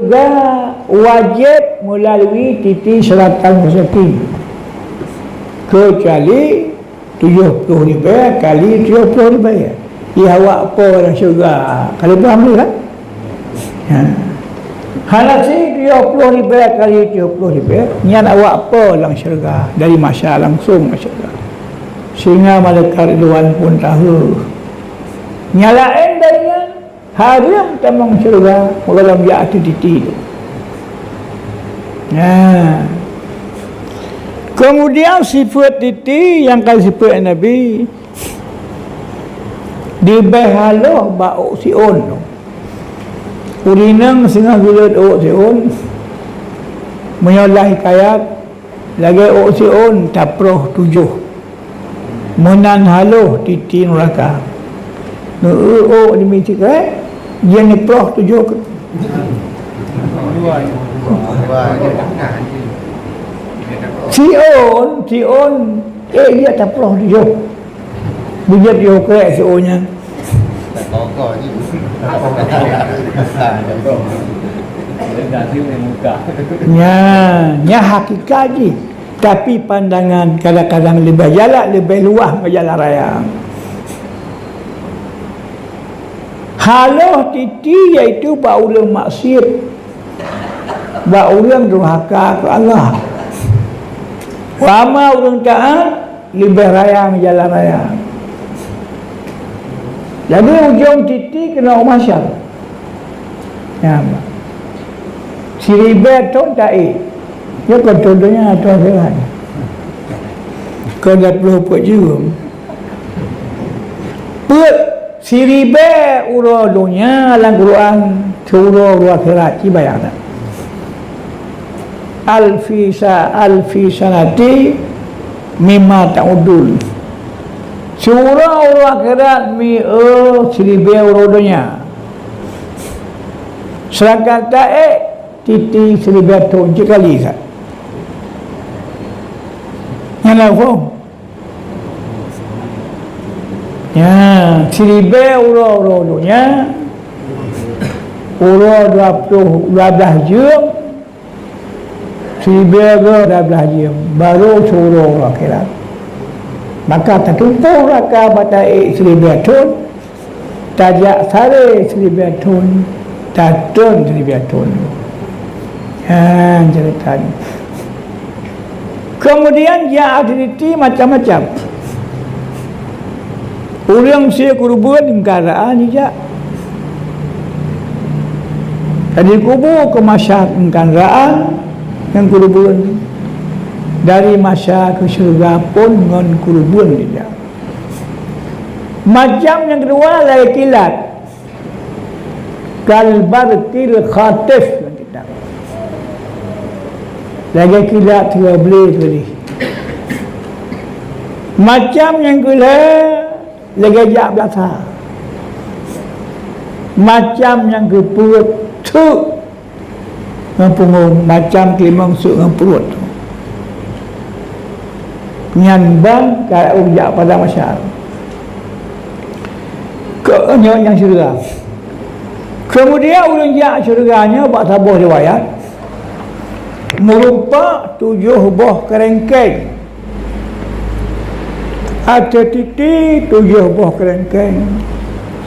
syurga wajib melalui titi siratan mustaqim, kecuali 70 ribu kali 70 ribu. Ya awak apa dalam syurga? Kalau faham ni kan? Halasi 70 ribu kali 70 ribu, niat awak apa dalam syurga? Dari masyarakat langsung ke syurga, sehingga malaikat Ridwan pun tahu. Nyalain darinya haram tamang syurga dalam jatuh titi itu. Kemudian sifat titi yang kali sifat Nabi dibehalah bau siun tu. Urinang sengah gula o siun menyolah hikayat lagi o siun taproh 7 menan haluh titi neraka. O demi cakap dia ni proh 7 ke Sion dia taproh 7 bujat dia kerek sionya. Nya hakikat je, tapi pandangan kadang-kadang lebih jalan lebih luas ke jalan raya. Haluh titi iaitu baulang maksiat, baulang durhaka ke Allah. Wama orang taat lebih raya ke jalan raya. Jadi ujung titi kena masyar. Siribet tu taik. Ya contohnya tu akhirat. Kau dah perlu buat juga. Buat siribet uradunya dalam Quran surah akhirat ci bayang tak? Alfi sanati mimma ta'udul. Surah akhirat siribet uradunya. Sedangkan taik titi siribet tu sekali tak? Yang lain siribet ura-ura-nya ura 12 jam, siribet 12 jam baru surah akhirat. Maka tertumpuk raka batai siribet tun, tajak sare siribet tun, tatun siribet tun. Cerita ni. Kemudian dia aktiviti macam-macam. Orang saya kurban engkaraan juga. Tadi kubur ke masyarakat engkaraan yang kurban. Dari masyarakat ke syurga pun dengan kurban juga. Macam yang kedua lagi kilat. Kalbarkil khatif. Lagi kilat tiga belah tadi. Macam yang kedua lagi jak belakang. Macam yang ke perut tu mempungung macam kelimang suk dengan perut tu. Nyambang kalau ujak pada masyarakat. Kenyok yang syurga. Kemudian ujak syurganya buat sabuh riwayat merupa 7 buah kerengkeng. Ada titik 7 buah kerengkeng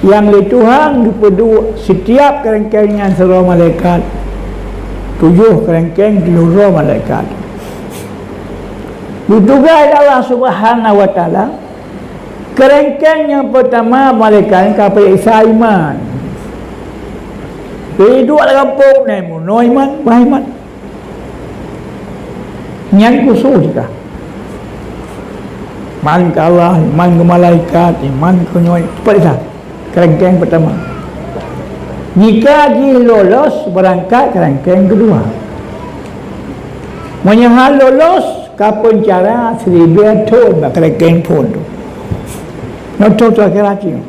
yang oleh Tuhan dipedua setiap kerengkeng yang seluruh malaikat 7 kerengkeng di seluruh malaikat. Ditugas Allah Subhanahu wa taala. Kerengkeng yang pertama malaikat kapal Isa iman. Hidup dalam kampung ni muno iman, bahiman. Yang khusus juga. Iman ke Allah, iman ke malaikat, iman ke nyoy. Seperti itu. Kerengkeng pertama. Jika dia lolos berangkat kerengkeng kedua. Menyahal lolos kapan cara seribu ton kerengkeng pun tu. Noto tu akhirat ni.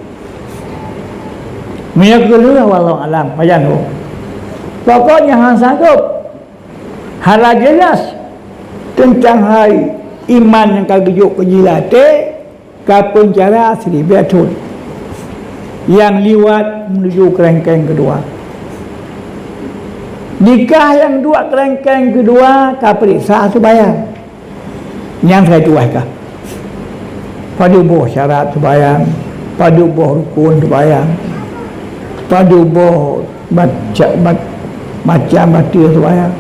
Menyakulu walau alam macam tu. Pokoknya hang sanggup. Hala jelas tentang hari iman yang kagejuk kejilate kapan cara seribu ton yang liwat menuju kerengkeng kedua. Nikah yang dua kerangkeng kedua kau periksa sembahyang. Yang saya tuahkah? Pada buah syarat sembahyang, pada buah rukun sembahyang, pada buah macam baca sembahyang.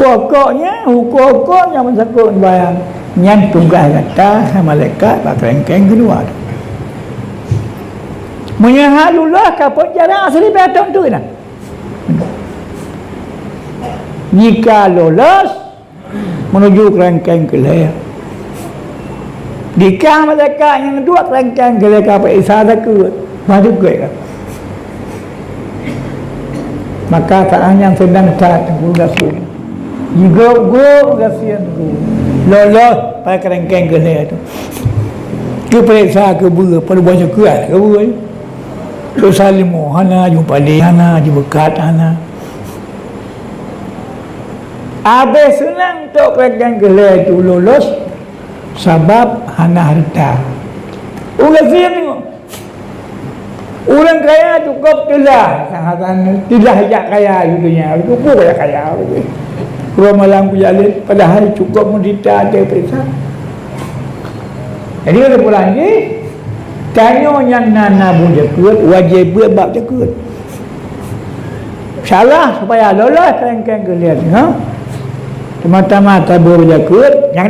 Pokoknya hukum-hukum yang mensangkut sembahyang. Yang tugas kata malaikat pak kerangkeng kedua. Menyahalulah kapal jarak asli betul tu kan. Jika lolos menuju kerangkeng kelih, nikah mereka yang dua kerangkeng kelih kapal isyarat ke madu ke kan. Maka saat yang sedang tak tenggulasku jika gasian tu lolos pada kerangkeng kelih tu ke periksa ke bera pada baca kuat ke bera ke salimu hana jumpa dia hana dibekat hana. Habis senang tok kerangkeng kelih tu lolos sebab hana harta. Orang siap tengok. Orang kaya cukup telah sangat tidak hajat kaya dunia. Cukup kaya. Orang malam berjalan pada hari cukup menderita ada periksa. Jadi ada pulang lagi tanya yang nana pun jakut wajib buat bab jakut. Salah supaya lolos kerangkeng kelih tu. Mata-mata berjakut yang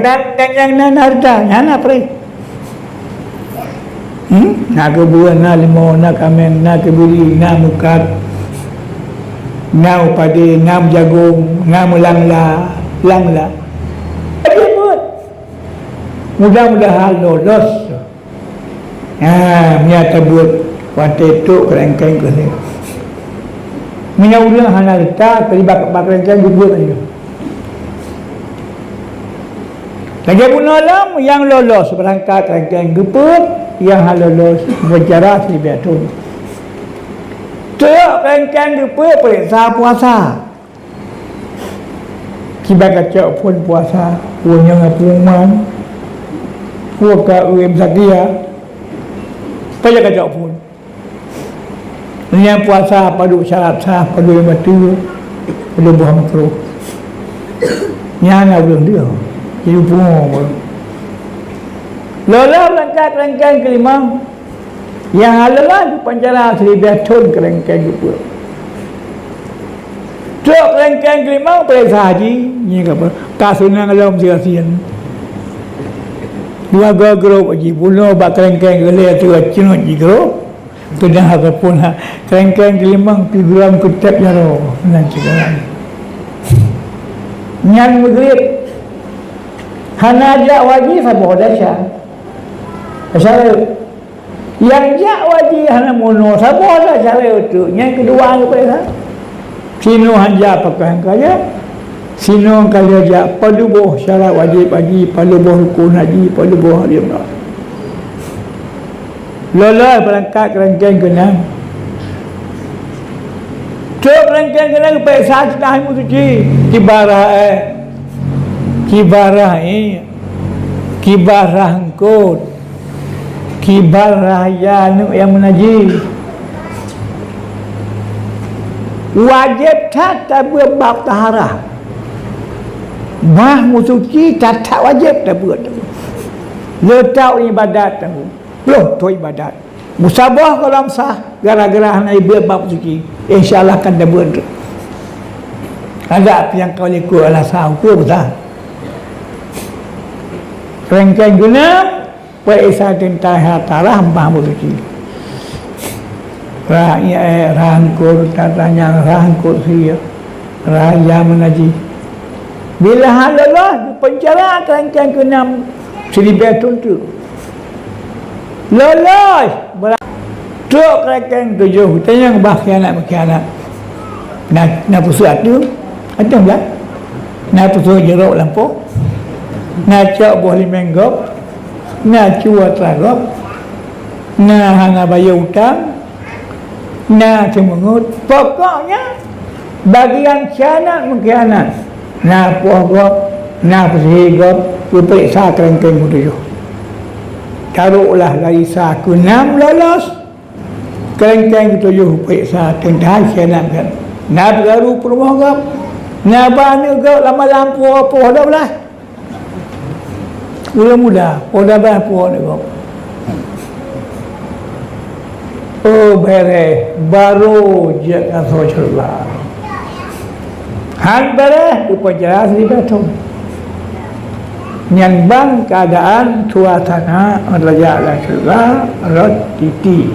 nana harta nana perih. Nak kebuah, nak limau, nak kamen, nak kebiri, nak mukat, nak padi, nak jagung, nak langla. Ada pun. Mudah-mudahan lolos. Menyata buat wanti tu kerangkeng kelih. Menyaudah hana letak, terlibat kerangkeng dibuat aja. Lagi pun alam yang lolos berangkat kerangkeng geput, yang lolos berjarak lebih tu. Tak kerangkeng geput periksa puasa. Kibat kacau pun puasa, punya ngapungan, puaka uim sakia, payah kacau pun. Yang puasa padu syarat sah, padu mati, padu buah makruh. Yang nak belum dia. Hidup pun lola berangkat kerangkeng kelima yang halalah di penjara 1,000 tahun kerangkeng itu cok kerangkeng kelima periksa haji ni apa kasunang alam siasian dua grup haji bunuh bak kerangkeng kelih tu cenut di grup kena pun kerangkeng kelima figuran kutip jaro nan sekarang nyan maghrib hana jak wajib sabah dasar. Asal yang jak wajib hana mono sabah dasar itu. Yang kedua apa ya? Sino hanja pakai kaya. Sino kaya jak paduboh syarat wajib haji, paduboh rukun haji, paduboh hari umrah. Lola berangkat kerangkeng ke-6. Cuk kerangkeng ke-6 periksa sudah musuci kibarah angkut kibarah yang menajis wajib tata berbab taharah mah musuci tata wajib tak buat letak ibadat loh tu ibadat musabah kalau sah gara-gara hanya berbab suci insyaAllah akan dah buat ada yang kau ikut ala sah hukum betul kerangkeng guna periksa tentang hartalah hambah bersuci rangkur tatanya rangkur siya raya menaji bila halalah di penjara kerangkeng ke-6 1,000 tahun tu lolos truk kerangkeng 7 tanya berkhianat nak pusat tu ada tak nak pusat jeruk lampu nak cak buah limenggop nak cuat ragop nak hana bayar hutang nak cemengut pokoknya bagian khianat mengkhianat nak puah gop nak pesih gop periksa kerangkeng 7 taruhlah dari sah ke-6 lolos kerangkeng 7 periksa tentang khianat kan Nak baru perumah gap. Nak bana gap lama lampu apa dah belah. Mula-mula dah lampu ni gap. Oh beres baru je kan Rasulullah. Han beres upacara di betul. Yang bang keadaan suasana Raja Rasulullah Rot Titi.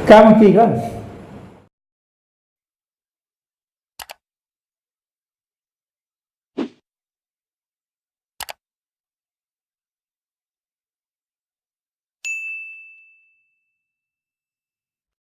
Kamu tiga.